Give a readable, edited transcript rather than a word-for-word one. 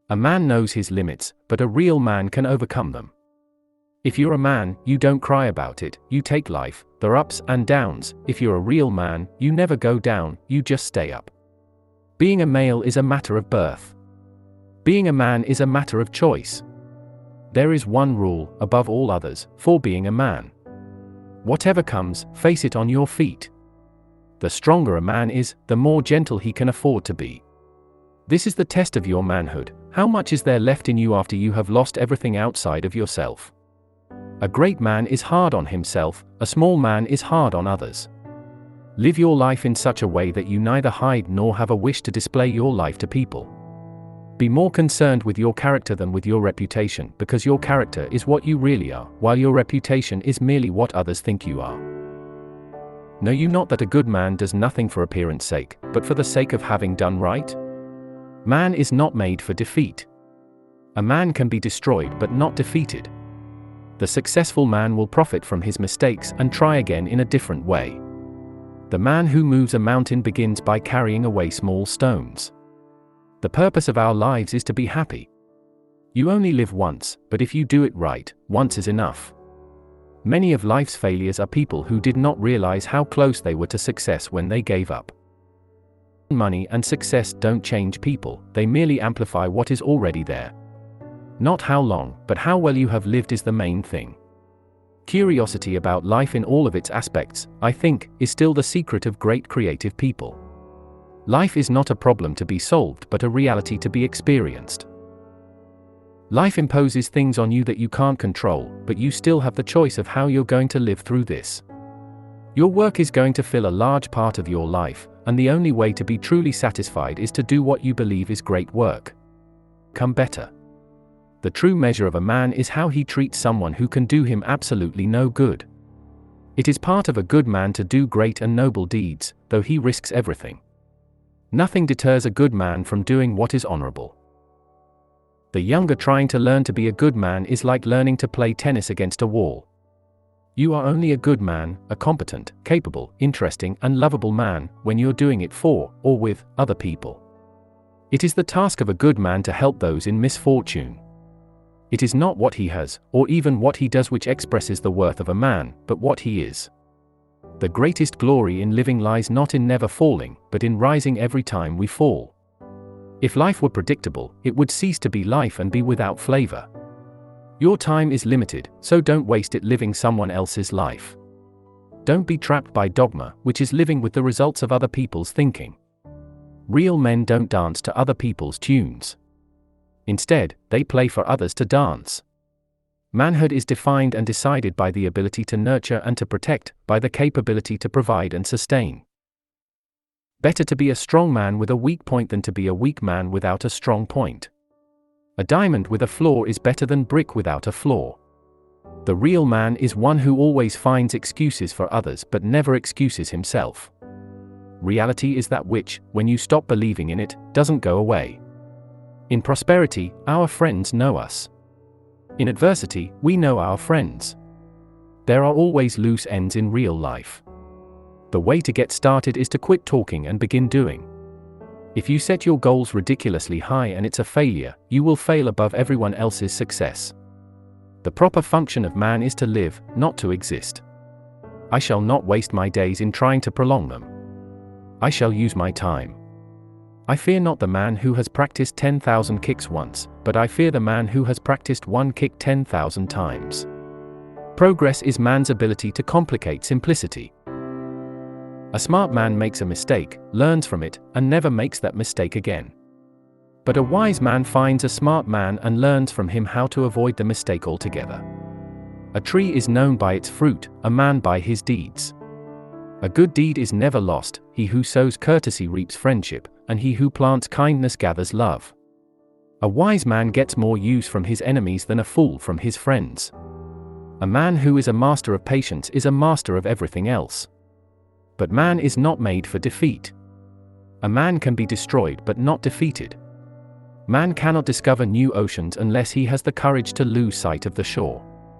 A man knows his limits, but a real man can overcome them. If you're a man, you don't cry about it, you take life, the ups and downs. If you're a real man, you never go down, you just stay up. Being a male is a matter of birth. Being a man is a matter of choice. There is one rule, above all others, for being a man. Whatever comes, face it on your feet. The stronger a man is, the more gentle he can afford to be. This is the test of your manhood. How much is there left in you after you have lost everything outside of yourself? A great man is hard on himself, a small man is hard on others. Live your life in such a way that you neither hide nor have a wish to display your life to people. Be more concerned with your character than with your reputation, because your character is what you really are, while your reputation is merely what others think you are. Know you not that a good man does nothing for appearance sake, but for the sake of having done right? Man is not made for defeat. A man can be destroyed but not defeated. The successful man will profit from his mistakes and try again in a different way. The man who moves a mountain begins by carrying away small stones. The purpose of our lives is to be happy. You only live once, but if you do it right, once is enough. Many of life's failures are people who did not realize how close they were to success when they gave up. Money and success don't change people, they merely amplify what is already there. Not how long, but how well you have lived is the main thing. Curiosity about life in all of its aspects, I think, is still the secret of great creative people. Life is not a problem to be solved but a reality to be experienced. Life imposes things on you that you can't control, but you still have the choice of how you're going to live through this. Your work is going to fill a large part of your life, and the only way to be truly satisfied is to do what you believe is great work. Become better. The true measure of a man is how he treats someone who can do him absolutely no good. It is part of a good man to do great and noble deeds, though he risks everything. Nothing deters a good man from doing what is honorable. The younger trying to learn to be a good man is like learning to play tennis against a wall. You are only a good man, a competent, capable, interesting, and lovable man, when you're doing it for, or with, other people. It is the task of a good man to help those in misfortune. It is not what he has, or even what he does which expresses the worth of a man, but what he is. The greatest glory in living lies not in never falling, but in rising every time we fall. If life were predictable, it would cease to be life and be without flavor. Your time is limited, so don't waste it living someone else's life. Don't be trapped by dogma, which is living with the results of other people's thinking. Real men don't dance to other people's tunes. Instead, they play for others to dance. Manhood is defined and decided by the ability to nurture and to protect, by the capability to provide and sustain. Better to be a strong man with a weak point than to be a weak man without a strong point. A diamond with a flaw is better than brick without a flaw. The real man is one who always finds excuses for others but never excuses himself. Reality is that which, when you stop believing in it, doesn't go away. In prosperity, our friends know us. In adversity, we know our friends. There are always loose ends in real life. The way to get started is to quit talking and begin doing. If you set your goals ridiculously high and it's a failure, you will fail above everyone else's success. The proper function of man is to live, not to exist. I shall not waste my days in trying to prolong them. I shall use my time. I fear not the man who has practiced 10,000 kicks once, but I fear the man who has practiced one kick 10,000 times. Progress is man's ability to complicate simplicity. A smart man makes a mistake, learns from it, and never makes that mistake again. But a wise man finds a smart man and learns from him how to avoid the mistake altogether. A tree is known by its fruit, a man by his deeds. A good deed is never lost, he who sows courtesy reaps friendship, and he who plants kindness gathers love. A wise man gets more use from his enemies than a fool from his friends. A man who is a master of patience is a master of everything else. But man is not made for defeat. A man can be destroyed but not defeated. Man cannot discover new oceans unless he has the courage to lose sight of the shore.